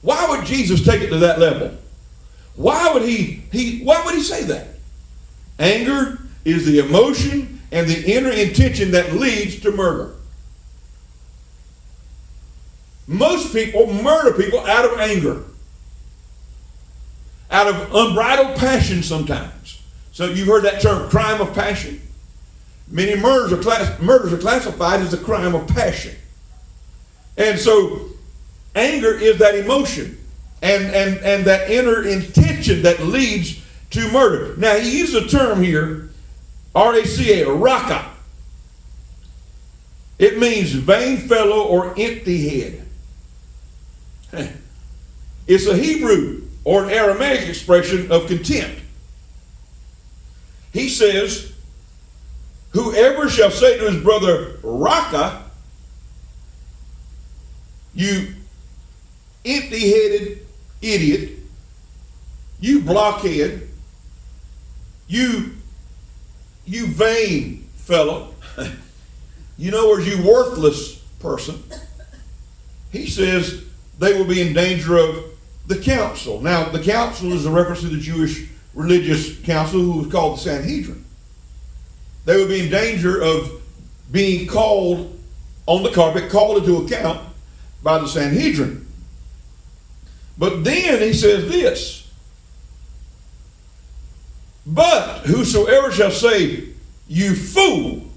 Why would Jesus take it to that level? Why would he say that? Anger is the emotion and the inner intention that leads to murder. Most people murder people out of anger, out of unbridled passion sometimes. So you've heard that term, crime of passion. Many murders are classified as a crime of passion. And so anger is that emotion and that inner intention that leads to murder. Now, he used a term here, R-A-C-A, raka. It means vain fellow or empty head. It's a Hebrew or an Aramaic expression of contempt. He says, whoever shall say to his brother, raka, you empty-headed idiot, you blockhead, you vain fellow, or you worthless person, he says they will be in danger of the council. Now, the council is a reference to the Jewish religious council who was called the Sanhedrin. They would be in danger of being called on the carpet, called into account by the Sanhedrin. But then he says this, but whosoever shall say, you fool,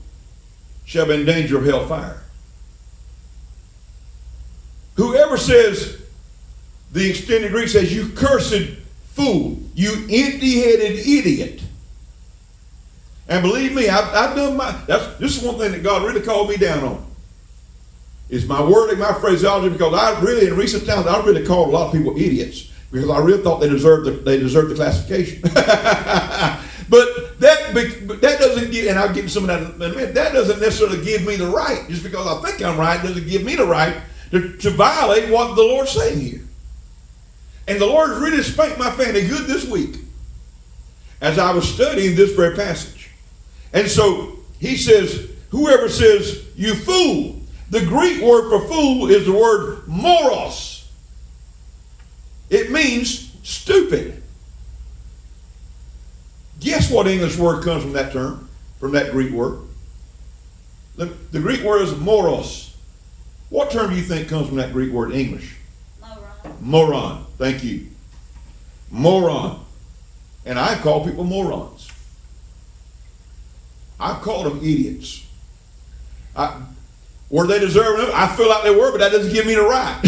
shall be in danger of hellfire. Whoever says, the extended Greek says, you cursed fool, you empty-headed idiot. And believe me, I've done this is one thing that God really called me down on. Is my wording, my phraseology, because I really, in recent times, I really called a lot of people idiots because I really thought they deserved the classification. But that doesn't give, and I'll get to some of that in a minute, that doesn't necessarily give me the right. Just because I think I'm right doesn't give me the right to violate what the Lord's saying here. And the Lord really spanked my family good this week as I was studying this very passage. And so he says, whoever says, you fool. The Greek word for fool is the word moros. It means stupid. Guess what English word comes from that term, from that Greek word? The Greek word is moros. What term do you think comes from that Greek word in English? Moron. Moron. Thank you. Moron. And I call people morons. I've called them idiots. Were they deserving? I feel like they were, but that doesn't give me the right.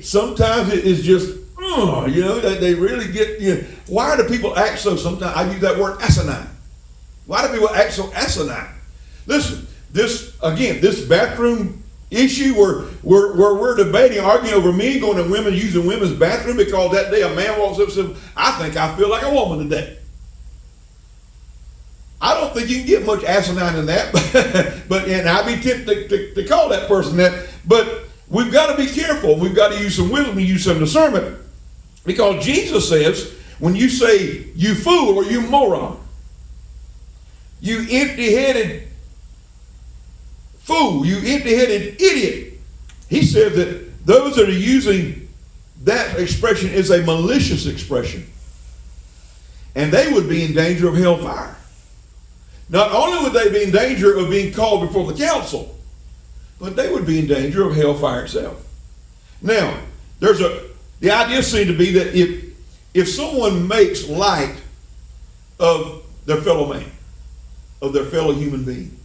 Sometimes it is just, they really get, why do people act so, sometimes I use that word asinine. Why do people act so asinine? Listen, this bathroom issue where we're debating, arguing over men going to women using women's bathroom because that day a man walks up and says, I feel like a woman today. I don't think you can get much asinine in that, and I'd be tempted to call that person that. But we've got to be careful. We've got to use some wisdom and use some discernment, because Jesus says, when you say you fool or you moron, you empty-headed fool, you empty-headed idiot, he says that those that are using that expression is a malicious expression, and they would be in danger of hellfire. Not only would they be in danger of being called before the council, but they would be in danger of hellfire itself. Now, the idea seems to be that if someone makes light of their fellow man, of their fellow human being,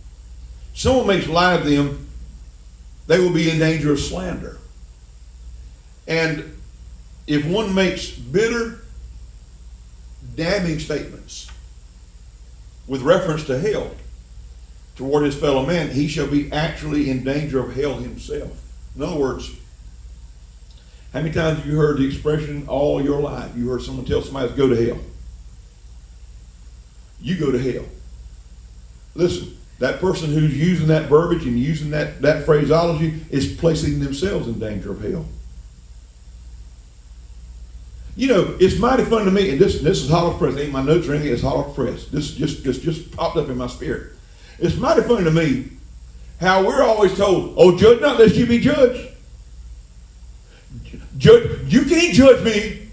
someone makes light of them, they will be in danger of slander. And if one makes bitter, damning statements with reference to hell toward his fellow man, he shall be actually in danger of hell himself. In other words, how many times have you heard the expression all your life? You heard someone tell somebody to go to hell. You go to hell. Listen, that person who's using that verbiage and using that phraseology is placing themselves in danger of hell. It's mighty funny to me, and this is hot off press. Ain't my notes or anything, it's hot off press. This just popped up in my spirit. It's mighty funny to me how we're always told, oh, judge not lest you be judged. You can't judge me.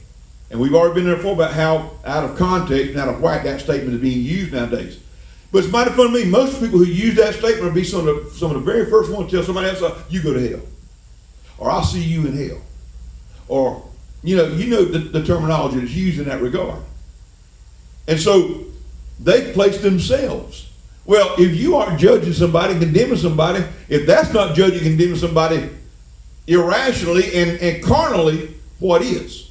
And we've already been there before about how out of context and out of whack that statement is being used nowadays. But it's mighty funny to me. Most people who use that statement will be some of the very first ones to tell somebody else, you go to hell. Or I'll see you in hell. Or, you know the terminology that's used in that regard. And so they place themselves. Well, if you aren't judging somebody, condemning somebody, if that's not judging, condemning somebody irrationally and carnally, what is?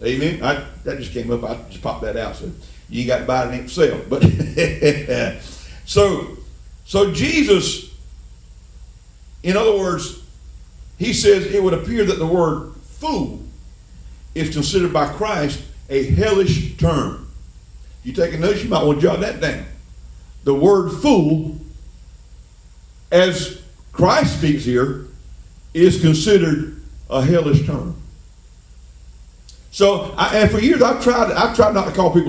Amen? That just came up. I just popped that out. So you ain't got to buy it, ain't for sale. But so Jesus, in other words, he says it would appear that the word fool is considered by Christ a hellish term. If you take a notice, you might want to jot that down. The word fool, as Christ speaks here, is considered a hellish term. So, and for years I've tried not to call people